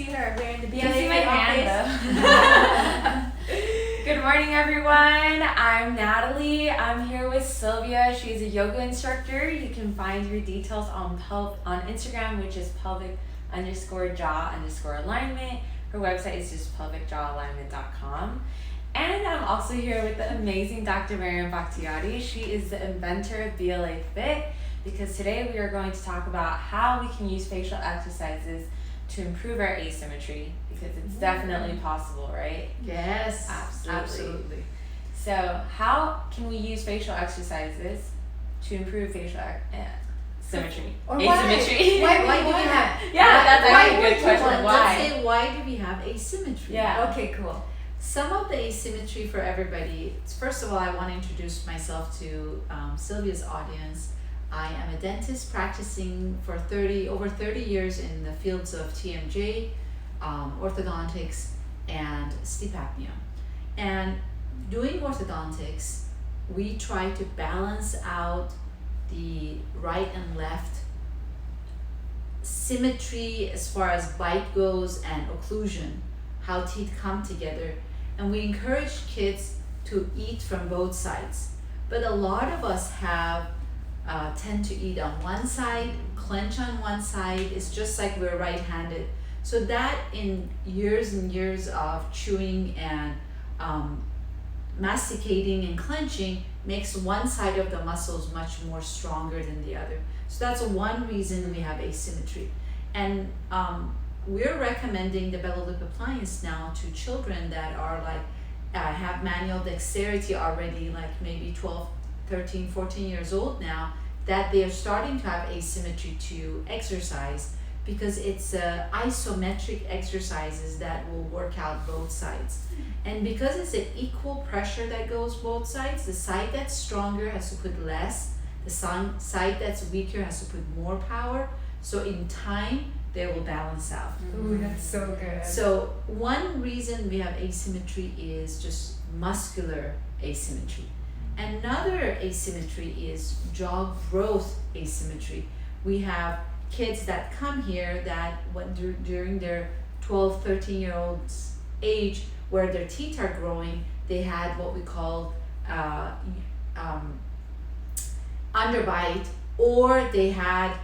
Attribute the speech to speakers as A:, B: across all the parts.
A: scene or if we're in the
B: Can you see my
A: BLAFit
B: hand
A: office. Good morning, everyone. I'm Natalie. I'm here with Sylvia. She's a yoga instructor. You can find her details on Instagram, which is pelvic_jaw_alignment. Her website is just pelvicjawalignment.com. And I'm also here with the amazing Dr. Mariam Bakhtiari. She is the inventor of BLAFit, because today we are going to talk about how we can use facial exercises to improve our asymmetry, because it's definitely possible, right?
B: Yes,
A: Absolutely. So how can we use facial exercises to improve facial symmetry?
B: Or
A: asymmetry.
B: Why do we have?
A: Yeah, that's actually a good question.
B: Let's
A: Why?
B: say, why do we have asymmetry?
A: Yeah.
B: Okay, cool. Some of the asymmetry for everybody. First of all, I want to introduce myself to Sylvia's audience. I am a dentist practicing for over 30 years in the fields of TMJ, orthodontics, and sleep apnea. And doing orthodontics, we try to balance out the right and left symmetry as far as bite goes and occlusion, how teeth come together. And we encourage kids to eat from both sides. But a lot of us tend to eat on one side, clench on one side. It's just like we're right-handed. So that in years and years of chewing and masticating and clenching makes one side of the muscles much more stronger than the other. So that's one reason we have asymmetry. And we're recommending the bellow lip appliance now to children that are have manual dexterity already, like maybe 12, 13, 14 years old now, that they are starting to have asymmetry to exercise, because it's isometric exercises that will work out both sides. And because it's an equal pressure that goes both sides, the side that's stronger has to put less, the side that's weaker has to put more power. So in time, they will balance out.
C: Ooh, that's so good.
B: So one reason we have asymmetry is just muscular asymmetry. Another asymmetry is jaw growth asymmetry. We have kids that come here that during their 12, 13-year-old's age, where their teeth are growing, they had what we call underbite, or they had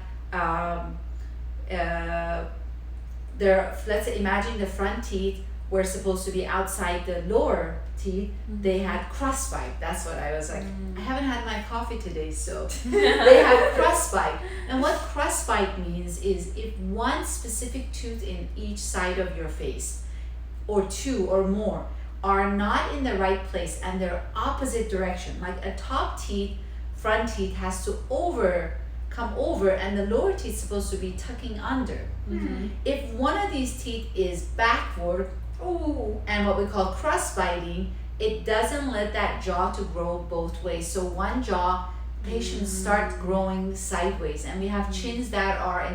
B: let's say, imagine the front teeth were supposed to be outside the lower teeth. They had crossbite. That's what I was like. I haven't had my coffee today, so they have crossbite. And what crossbite means is if one specific tooth in each side of your face, or two or more, are not in the right place and they're opposite direction, like a top teeth, front teeth has to come over, and the lower teeth is supposed to be tucking under. If one of these teeth is backward, and what we call cross-biting, it doesn't let that jaw to grow both ways. So one jaw, patients start growing sideways, and we have chins that are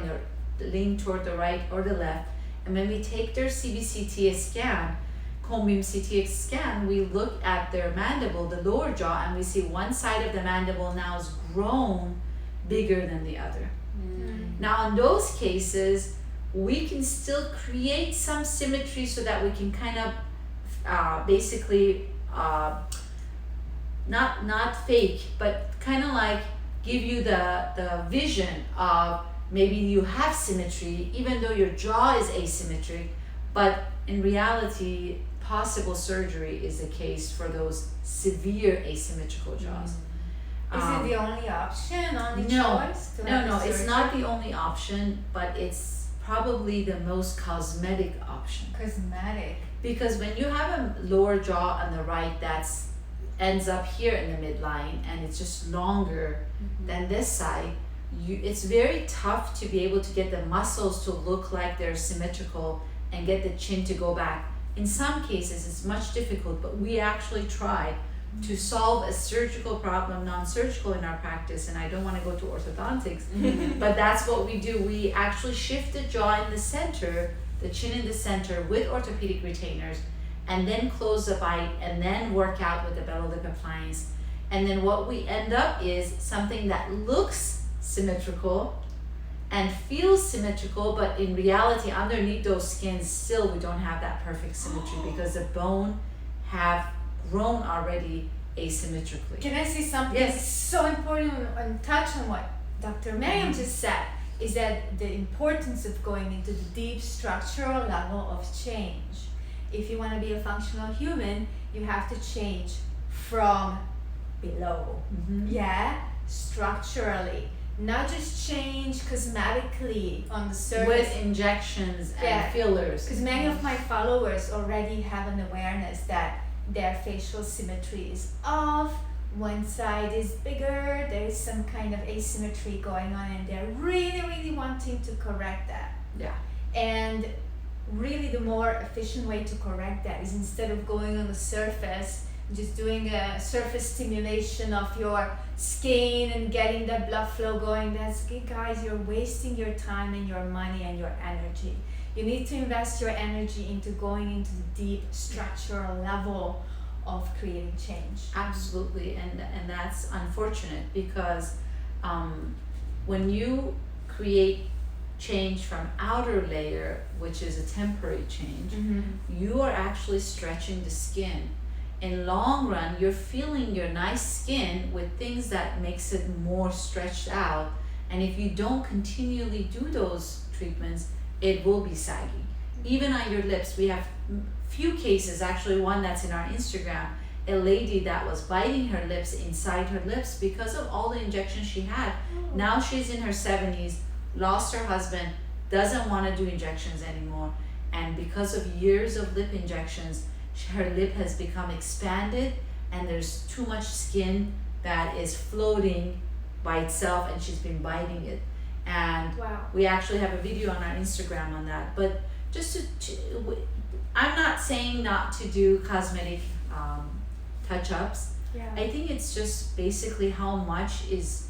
B: lean toward the right or the left. And when we take their CBCT scan, cone beam CT scan, we look at their mandible, the lower jaw, and we see one side of the mandible now is grown bigger than the other. Now in those cases, we can still create some symmetry so that we can kind of basically not fake, but kind of like give you the vision of maybe you have symmetry even though your jaw is asymmetric, but in reality possible surgery is the case for those severe asymmetrical jaws.
C: Is it the only option, choice?
B: No, it's not the only option, but it's probably the most cosmetic option.
C: Cosmetic.
B: Because when you have a lower jaw on the right that ends up here in the midline and it's just longer than this side, it's very tough to be able to get the muscles to look like they're symmetrical and get the chin to go back. In some cases, it's much difficult, but we actually try to solve a surgical problem, non-surgical in our practice, and I don't want to go to orthodontics, but that's what we do. We actually shift the jaw in the center, the chin in the center with orthopedic retainers, and then close the bite, and then work out with the bellow lip appliance. And then what we end up is something that looks symmetrical and feels symmetrical, but in reality, underneath those skins, still we don't have that perfect symmetry because the bone have grown already asymmetrically.
C: Can I say something
B: Yes.
C: so important and touch on what Dr. Miriam just said? Is that the importance of going into the deep structural level of change. If you want to be a functional human, you have to change from below. Yeah, structurally. Not just change cosmetically on the surface.
B: With injections and fillers.
C: Because many of my followers already have an awareness that their facial symmetry is off, one side is bigger, there is some kind of asymmetry going on, and they're really, really wanting to correct that.
B: Yeah.
C: And really the more efficient way to correct that is, instead of going on the surface, just doing a surface stimulation of your skin and getting the blood flow going. That's good, guys. You're wasting your time and your money and your energy. You need to invest your energy into going into the deep structural level of creating change.
B: Absolutely, and that's unfortunate because when you create change from outer layer, which is a temporary change, you are actually stretching the skin. In long run, you're filling your nice skin with things that makes it more stretched out, and if you don't continually do those treatments, it will be saggy. Even on your lips, we have few cases, actually one that's in our Instagram, a lady that was biting her lips inside her lips because of all the injections she had. Now she's in her 70s, lost her husband, doesn't want to do injections anymore, and because of years of lip injections, her lip has become expanded and there's too much skin that is floating by itself, and she's been biting it. And we actually have a video on our Instagram on that. But just I'm not saying not to do cosmetic touch-ups. I think it's just basically how much is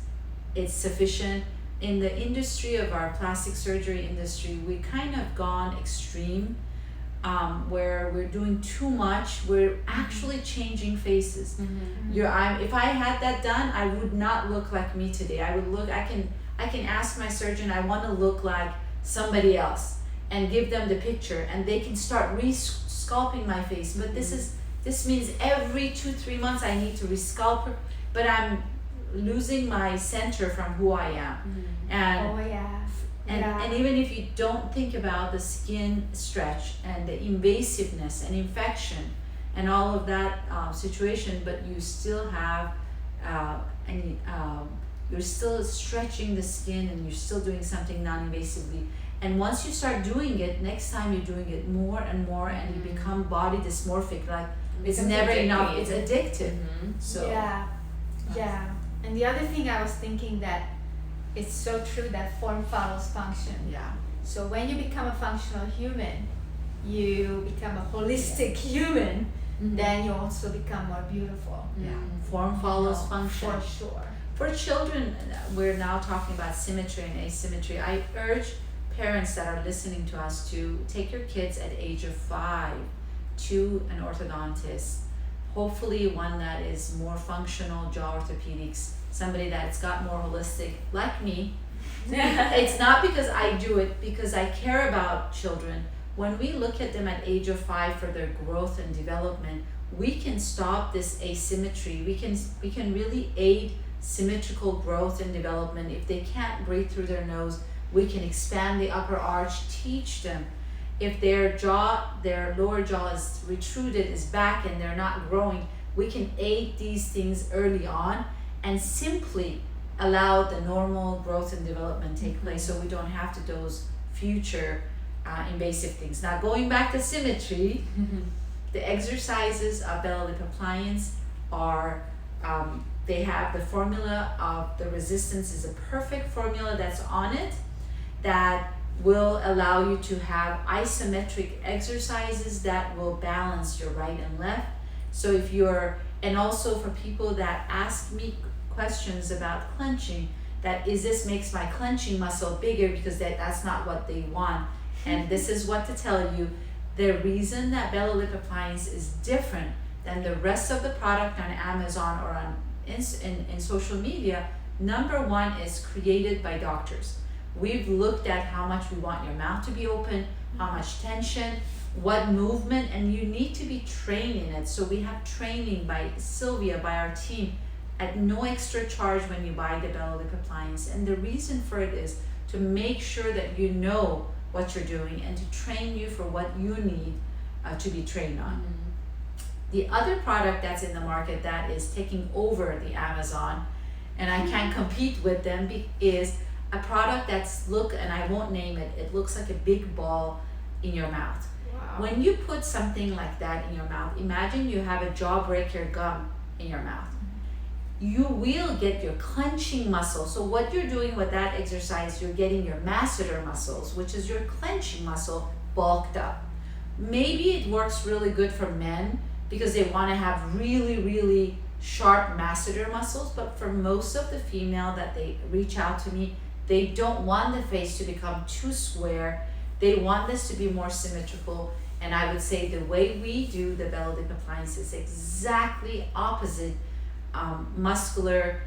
B: it's sufficient. In the industry of our plastic surgery industry, we kind of gone extreme, where we're doing too much. We're actually changing faces. If I had that done, I would not look like me today. I would look. I can ask my surgeon, I want to look like somebody else, and give them the picture, and they can start re-sculpting my face. But this means every 2-3 months I need to re-sculpt, but I'm losing my center from who I am. And even if you don't think about the skin stretch and the invasiveness and infection and all of that situation, but you still have you're still stretching the skin and you're still doing something non-invasively. And once you start doing it, next time you're doing it more and more, and you become body dysmorphic. Like it's never enough. It's addictive. So
C: And the other thing I was thinking, that it's so true that form follows function. So when you become a functional human, you become a holistic human, then you also become more beautiful.
B: Form follows function.
C: For sure.
B: For children, we're now talking about symmetry and asymmetry. I urge parents that are listening to us to take your kids at age of 5 to an orthodontist, hopefully one that is more functional, jaw orthopedics, somebody that's got more holistic, like me. It's not because I do it, because I care about children. When we look at them at age of 5 for their growth and development, we can stop this asymmetry. We can really aid symmetrical growth and development. If they can't breathe through their nose, we can expand the upper arch, teach them. If their lower jaw is retruded, is back, and they're not growing, we can aid these things early on and simply allow the normal growth and development take place, so we don't have to those future invasive things. Now, going back to symmetry, the exercises of belly lip appliance are they have the formula of the resistance is a perfect formula that's on it that will allow you to have isometric exercises that will balance your right and left. So if you're, and also for people that ask me questions about clenching, that is this makes my clenching muscle bigger, because that's not what they want. And this is what to tell you. The reason that belly lip appliance is different than the rest of the product on Amazon or on in social media, number one, is created by doctors. We've looked at how much we want your mouth to be open, how much tension, what movement, and you need to be trained in it. So we have training by Sylvia, by our team, at no extra charge when you buy the BLAFit appliance. And the reason for it is to make sure that you know what you're doing and to train you for what you need to be trained on. The other product that's in the market that is taking over the Amazon, and I can't compete with them, is a product that's and I won't name it, it looks like a big ball in your mouth.
C: Wow.
B: When you put something like that in your mouth, imagine you have a jawbreaker gum in your mouth. You will get your clenching muscle. So what you're doing with that exercise, you're getting your masseter muscles, which is your clenching muscle, bulked up. Maybe it works really good for men because they want to have really, really sharp masseter muscles, but for most of the female that they reach out to me, they don't want the face to become too square. They want this to be more symmetrical. And I would say the way we do the BLAFit appliance is exactly opposite muscular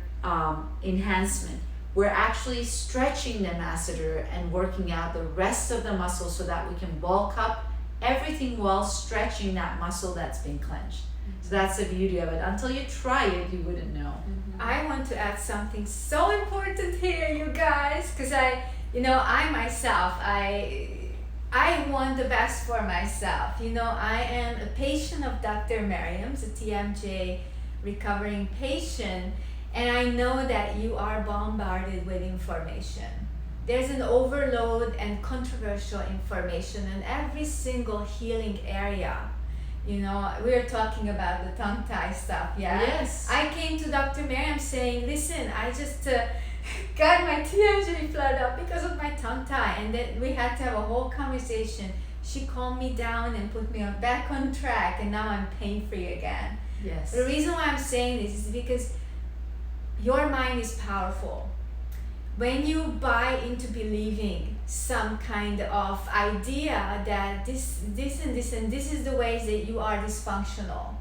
B: enhancement. We're actually stretching the masseter and working out the rest of the muscle so that we can bulk up everything while stretching that muscle that's been clenched. So that's the beauty of it. Until you try it, you wouldn't know.
C: I want to add something so important here, you guys, because I myself, I want the best for myself. I am a patient of Dr. Miriam's, a TMJ recovering patient, and I know that you are bombarded with information. There's an overload and controversial information in every single healing area. We're talking about the tongue tie stuff, yeah?
B: Yes.
C: I came to Dr. Miriam saying, listen, I just got my TMJ flared up because of my tongue tie, and then we had to have a whole conversation. She calmed me down and put me back on track, and now I'm pain-free again.
B: Yes.
C: The reason why I'm saying this is because your mind is powerful. When you buy into believing some kind of idea that this is the ways that you are dysfunctional,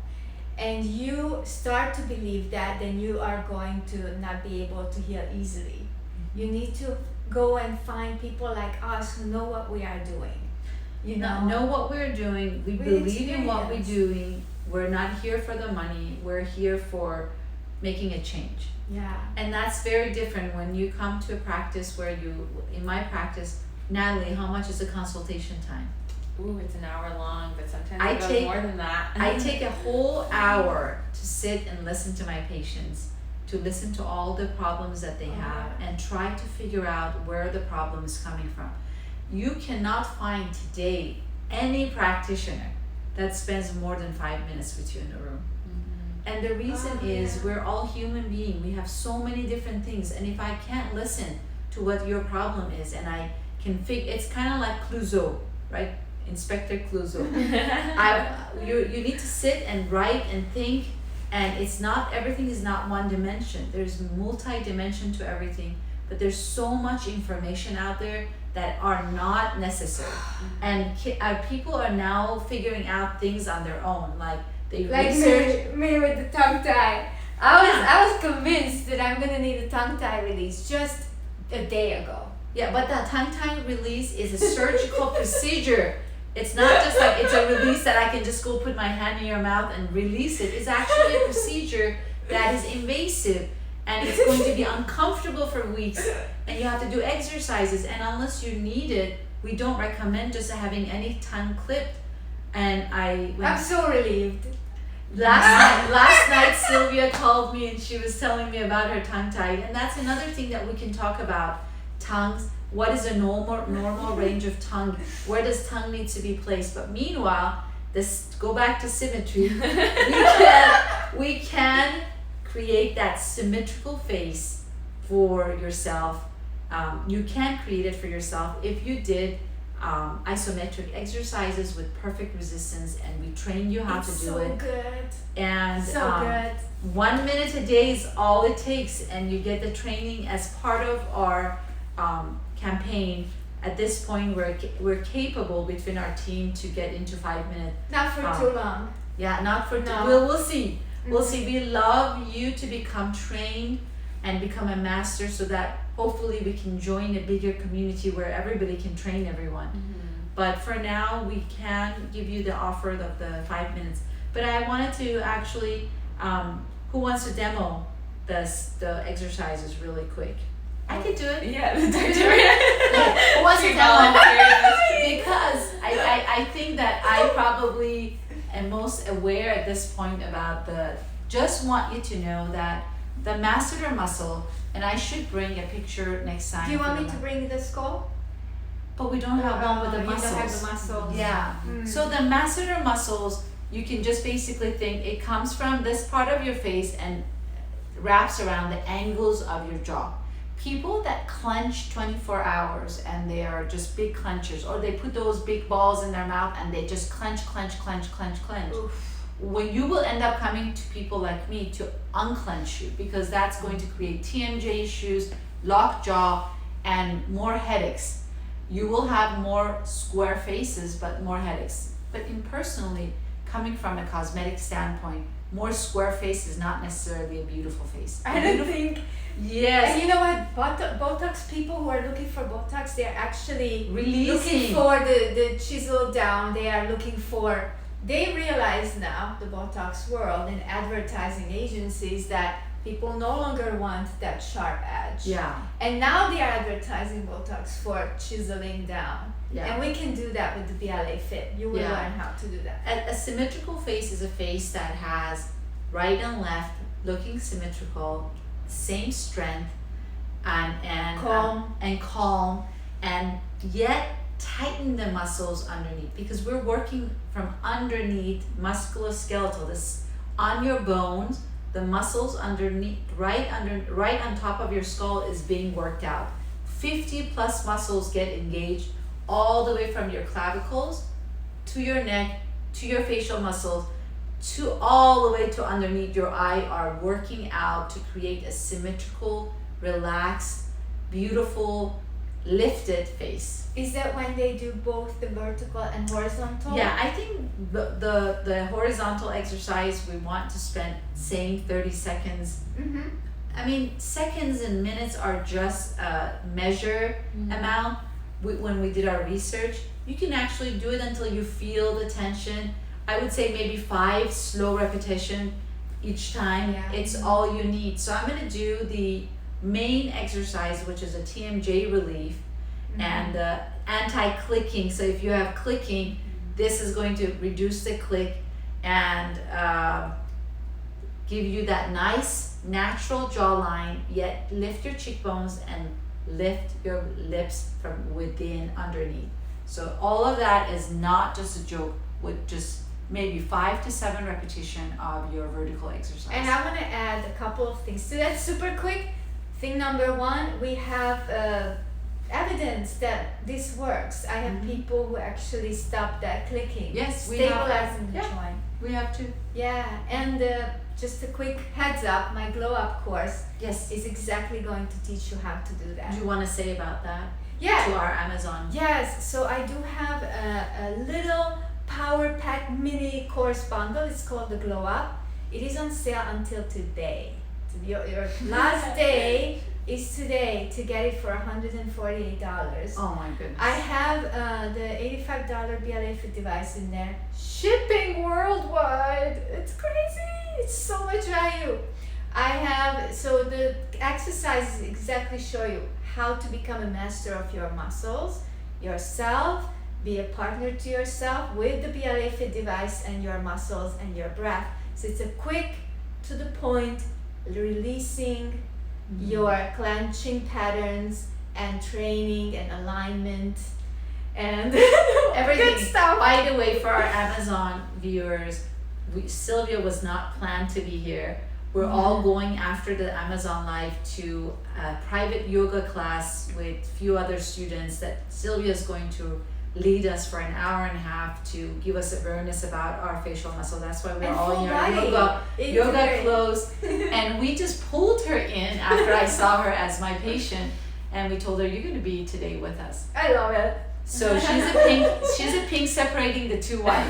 C: and you start to believe that, then you are going to not be able to heal easily. You need to go and find people like us who know what we are doing.
B: Know what we're doing. We believe in what we're
C: experience.
B: doing. We're not here for the money. We're here for making a change.
C: Yeah.
B: And that's very different when you come to a practice where in my practice, Natalie, how much is the consultation time?
A: Ooh, it's an hour long, but sometimes
B: I
A: it goes
B: take-
A: more than that.
B: I take a whole hour to sit and listen to my patients, to listen to all the problems that they have and try to figure out where the problem is coming from. You cannot find today any practitioner that spends more than 5 minutes with you in the room. And the reason is we're all human beings. We have so many different things. And if I can't listen to what your problem is and I can it's kind of like Clouseau, right? Inspector Clouseau. You need to sit and write and think, and everything is not one dimension. There's multi-dimension to everything, but there's so much information out there that are not necessary. And people are now figuring out things on their own, like they research.
C: me with the tongue tie. I was convinced that I'm gonna need a tongue tie release just a day ago.
B: Yeah, but that tongue tie release is a surgical procedure. It's not just like it's a release that I can just go put my hand in your mouth and release it. It's actually a procedure that is invasive, and it's going to be uncomfortable for weeks, and you have to do exercises, and unless you need it, we don't recommend just having any tongue clipped. And
C: I'm so relieved.
B: Last night Sylvia called me and she was telling me about her tongue tie, and that's another thing that we can talk about. Tongues, what is a normal range of tongue? Where does tongue need to be placed? But meanwhile, go back to symmetry. we can create that symmetrical face for yourself. You can create it for yourself if you did isometric exercises with perfect resistance, and we train you how to do it.
C: Good.
B: And
C: So good.
B: 1 minute a day is all it takes, and you get the training as part of our campaign. At this point, we're capable between our team to get into 5 minutes.
C: Not for too long.
B: Yeah, not for
C: No.
B: we'll see. We'll see. We love you to become trained and become a master, so that hopefully we can join a bigger community where everybody can train everyone. But for now, we can give you the offer of the 5 minutes. But I wanted to actually, who wants to demo the exercises really quick? I could do it.
A: Yeah, Dr.
B: Who wants to demo? Because I think that I probably am most aware at this point about just want you to know that the masseter muscle, and I should bring a picture next time.
C: Do you want me to bring the skull?
B: But we don't have one with the muscles.
C: You don't have the muscles.
B: Yeah. So the masseter muscles, you can just basically think it comes from this part of your face and wraps around the angles of your jaw. People that clench 24 hours and they are just big clenchers, or they put those big balls in their mouth and they just clench.
C: Oof.
B: When you will end up coming to people like me to unclench you, because that's going to create TMJ issues, locked jaw, and more headaches. You will have more square faces, but more headaches. But personally, coming from a cosmetic standpoint, more square face is not necessarily a beautiful face.
C: I don't think.
B: Yes.
C: And you know what? Botox people who are looking for Botox, they're actually
B: Releasing.
C: looking for the chisel down. They are looking for. They realize now, the Botox world and advertising agencies, that people no longer want that sharp edge.
B: Yeah.
C: And now they are advertising Botox for chiseling down.
B: Yeah.
C: And we can do that with the BLAFit. You will learn how to do that.
B: A symmetrical face is a face that has right and left looking symmetrical, same strength, and calm, and yet tighten the muscles underneath, because we're working from underneath, musculoskeletal, this on your bones. The muscles underneath, right on top of your skull is being worked out. 50 plus muscles get engaged all the way from your clavicles to your neck, to your facial muscles, to all the way to underneath your eye are working out to create a symmetrical, relaxed, beautiful, lifted face.
C: Is that when they do both the vertical and horizontal?
B: Yeah, I think the horizontal exercise we want to spend saying 30 seconds.
C: Mm-hmm.
B: I mean, seconds and minutes are just a measure amount. When we did our research, you can actually do it until you feel the tension. I would say maybe 5 slow repetition each time.
C: Yeah.
B: It's all you need. So I'm gonna do the main exercise, which is a TMJ relief, and anti-clicking. So if you have clicking, this is going to reduce the click and give you that nice natural jawline, yet lift your cheekbones and lift your lips from within underneath. So all of that is not just a joke, with just maybe 5 to 7 repetition of your vertical exercise.
C: And I want to add a couple of things to that super quick. Thing number 1, we have evidence that this works. I have people who actually stop that clicking.
B: Yes, we have that.
C: Stabilizing the joint.
B: We have to.
C: Yeah, and just a quick heads up, my glow up course is exactly going to teach you how to do that.
B: Do you want to say about that?
C: Yeah.
B: To our Amazon.
C: Yes, so I do have a little power pack mini course bundle. It's called the Glow Up. It is on sale until today. Your last day is today to get it for $148.
B: Oh my goodness.
C: I have the $85 BLAFit device in there. Shipping worldwide. It's crazy. It's so much value. I have, so the exercises exactly show you how to become a master of your muscles, yourself, be a partner to yourself with the BLAFit device and your muscles and your breath. So it's a quick, to the point, releasing your clenching patterns and training and alignment and
B: everything.
C: Good stuff.
B: By the way, for our Amazon viewers, Sylvia was not planned to be here. We're all going after the Amazon Live to a private yoga class with few other students that Sylvia is going to lead us for an hour and a half to give us awareness about our facial muscle. That's why we're
C: And
B: all
C: full
B: in our
C: body.
B: yoga clothes. And we just pulled her in after I saw her as my patient, and we told her, you're going to be today with us.
C: I love it.
B: So she's a pink separating the two white.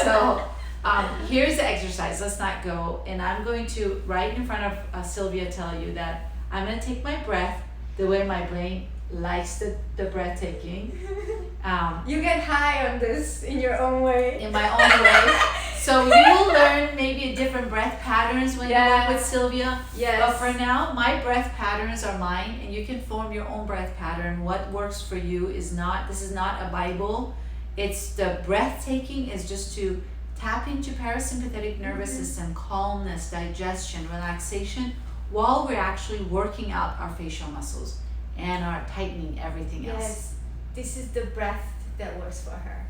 B: So here's the exercise. Let's not go. And I'm going to, right in front of Sylvia, tell you that I'm going to take my breath the way my brain likes the breathtaking.
C: You get high on this in your own way.
B: In my own way. So you will learn maybe different breath patterns when you work with Sylvia.
C: Yes.
B: But for now, my breath patterns are mine, and you can form your own breath pattern. What works for you is not, this is not a Bible. It's the breathtaking is just to tap into parasympathetic nervous system, calmness, digestion, relaxation, while we're actually working out our facial muscles and are tightening everything else.
C: Yes, this is the breath that works for her.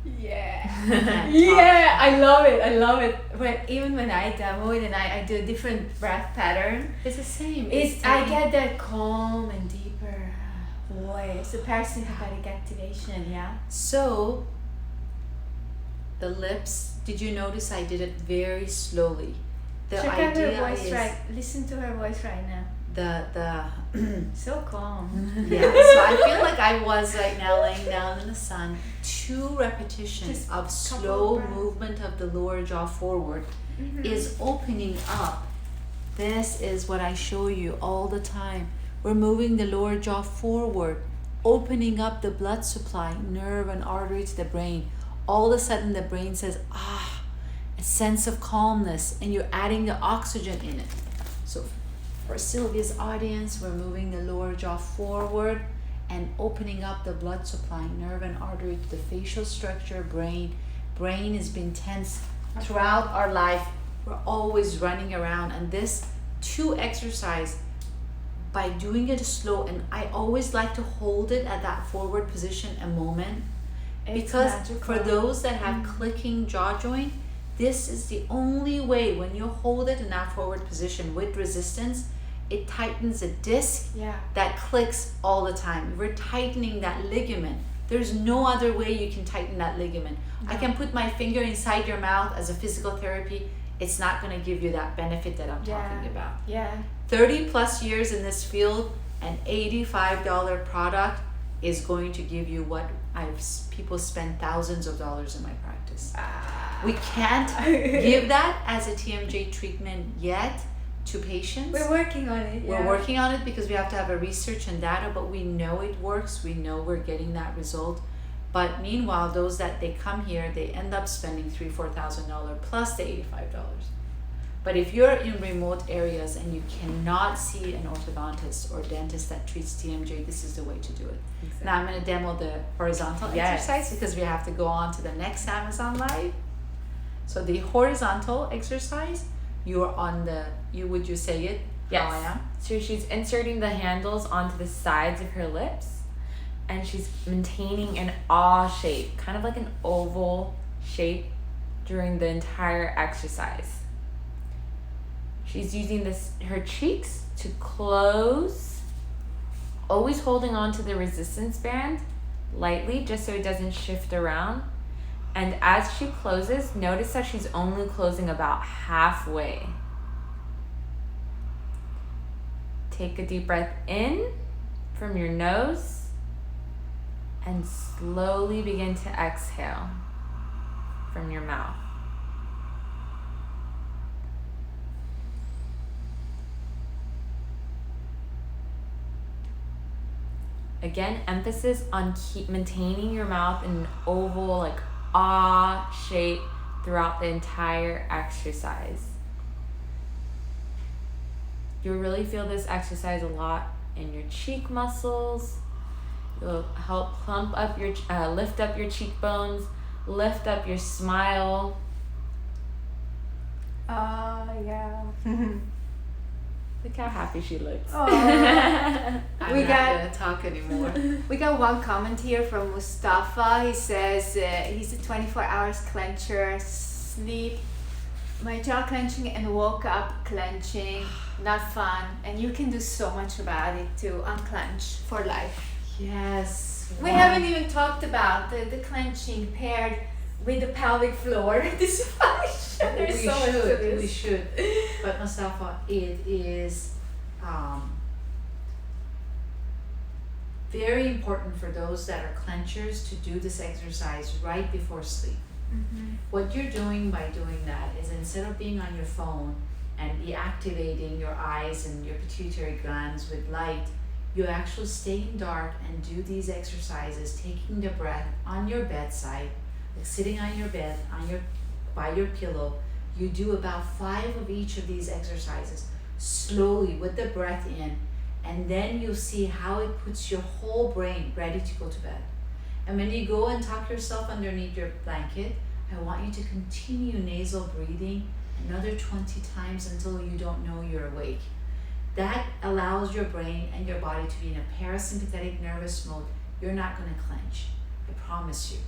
C: Yeah. Yeah, I love it. I love it. But even when I demo it and I do a different breath pattern,
B: It's the same.
C: I get that calm and deeper voice. The parasympathetic activation, yeah.
B: So, the lips, did you notice I did it very slowly? The
C: Check out her
B: idea
C: voice
B: is
C: right. Listen to her voice right now.
B: the
C: So calm.
B: yeah. So I feel like I was right now laying down in the sun. 2 repetitions
C: Just
B: of
C: couple
B: slow
C: breaths.
B: movement of the lower jaw forward
C: Mhm.
B: is opening up. This is what I show you all the time. We're moving the lower jaw forward, opening up the blood supply, nerve and artery to the brain. All of a sudden the brain says, ah, a sense of calmness, and you're adding the oxygen in it. So for Sylvia's audience, we're moving the lower jaw forward and opening up the blood supply, nerve and artery to the facial structure, brain. Brain has been tense throughout our life. We're always running around, and this 2 exercise, by doing it slow, and I always like to hold it at that forward position a moment,
C: It's
B: because
C: magical.
B: for those that have clicking jaw joint, this is the only way. When you hold it in that forward position with resistance, it tightens a disc
C: Yeah.
B: that clicks all the time. We're tightening that ligament. There's no other way you can tighten that ligament. I can put my finger inside your mouth as a physical therapy. It's not going to give you that benefit that I'm talking about.
C: Yeah.
B: 30 plus years in this field, an $85 product is going to give you what people spend thousands of dollars in my practice. We can't give that as a TMJ treatment yet to patients.
C: We're working on it.
B: We're working on it because we have to have a research and data, but we know it works. We know we're getting that result. But meanwhile, those that they come here, they end up spending $3,000-4,000 plus the $85. But if you're in remote areas and you cannot see an orthodontist or dentist that treats TMJ, this is the way to do it.
A: Exactly.
B: Now I'm going to demo the horizontal
A: Yes.
B: exercise because we have to go on to the next Amazon Live. So the horizontal exercise, you're on the, would you say it?
A: Yes.
B: How I am?
A: So she's inserting the handles onto the sides of her lips, and she's maintaining an aw shape, kind of like an oval shape during the entire exercise. She's using her cheeks to close, always holding on to the resistance band lightly just so it doesn't shift around. And as she closes, notice that she's only closing about halfway. Take a deep breath in from your nose and slowly begin to exhale from your mouth. Again, emphasis on maintaining your mouth in an oval, like ah shape throughout the entire exercise. You'll really feel this exercise a lot in your cheek muscles. It'll help plump up your, lift up your cheekbones, lift up your smile.
C: Yeah.
A: Look how happy she looks.
C: Oh.
B: I'm
C: We
B: not
C: got-
B: gonna talk anymore.
C: We got one comment here from Mustafa. He says he's a 24 hours clencher, sleep, my jaw clenching and woke up clenching, not fun. And you can do so much about it to unclench for life.
B: Yes.
C: We haven't even talked about the clenching paired with the pelvic floor. This is why there's so much to this.
B: We should. But Mustafa, it is very important for those that are clenchers to do this exercise right before sleep.
C: Mhm.
B: What you're doing by doing that is instead of being on your phone and be activating your eyes and your pituitary glands with light, you actually stay in dark and do these exercises, taking the breath on your bedside, like sitting on your bed, by your pillow. You do about 5 of each of these exercises slowly with the breath in, and then you'll see how it puts your whole brain ready to go to bed. And when you go and tuck yourself underneath your blanket, I want you to continue nasal breathing another 20 times until you don't know you're awake. That allows your brain and your body to be in a parasympathetic nervous mode. You're not going to clench. I promise you.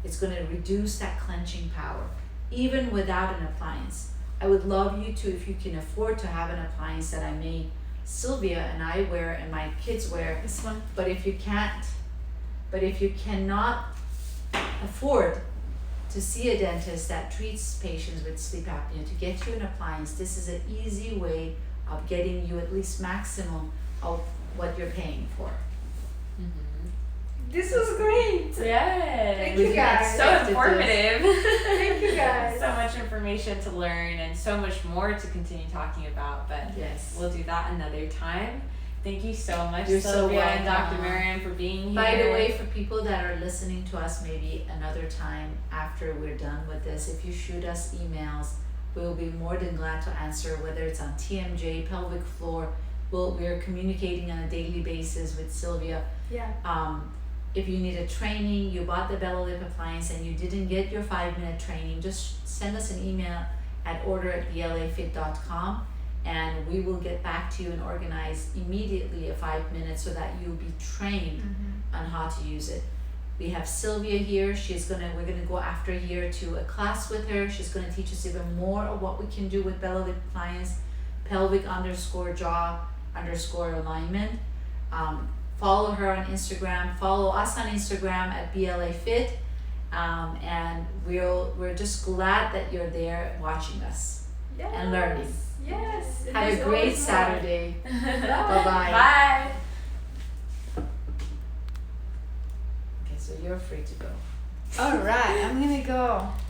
B: It's going to reduce that clenching power, even without an appliance. I would love you to, if you can afford to have an appliance that I made, Sylvia and I wear and my kids wear.
C: This one.
B: But if you cannot afford to see a dentist that treats patients with sleep apnea, to get you an appliance, this is an easy way of getting you at least maximum of what you're paying for.
C: This was great.
A: Yes.
C: Thank
B: We
C: you guys.
A: So
B: expected
A: informative.
C: Thank you guys.
A: So much information to learn and so much more to continue talking about, but
B: Yes.
A: we'll do that another time. Thank you so much,
B: You're so
A: Sylvia and
B: welcome.
A: Dr. Miriam, for being here.
B: By the way, for people that are listening to us maybe another time after we're done with this, if you shoot us emails, we'll be more than glad to answer, whether it's on TMJ, pelvic floor. We're communicating on a daily basis with Sylvia.
C: Yeah.
B: If you need a training, you bought the BLAFit appliance and you didn't get your 5-minute training, just send us an email at order@blafit.com and we will get back to you and organize immediately a 5 minutes so that you'll be trained on how to use it. We have Sylvia here. We're gonna go after here to a class with her. She's gonna teach us even more of what we can do with BLAFit appliance, pelvic_jaw_alignment. Follow her on Instagram. Follow us on Instagram at BLAFit. And we're just glad that you're there watching us and learning.
C: Yes.
B: Have a great Saturday. Bye-bye.
A: Bye.
B: Okay, so you're free to go.
C: All right, I'm gonna go.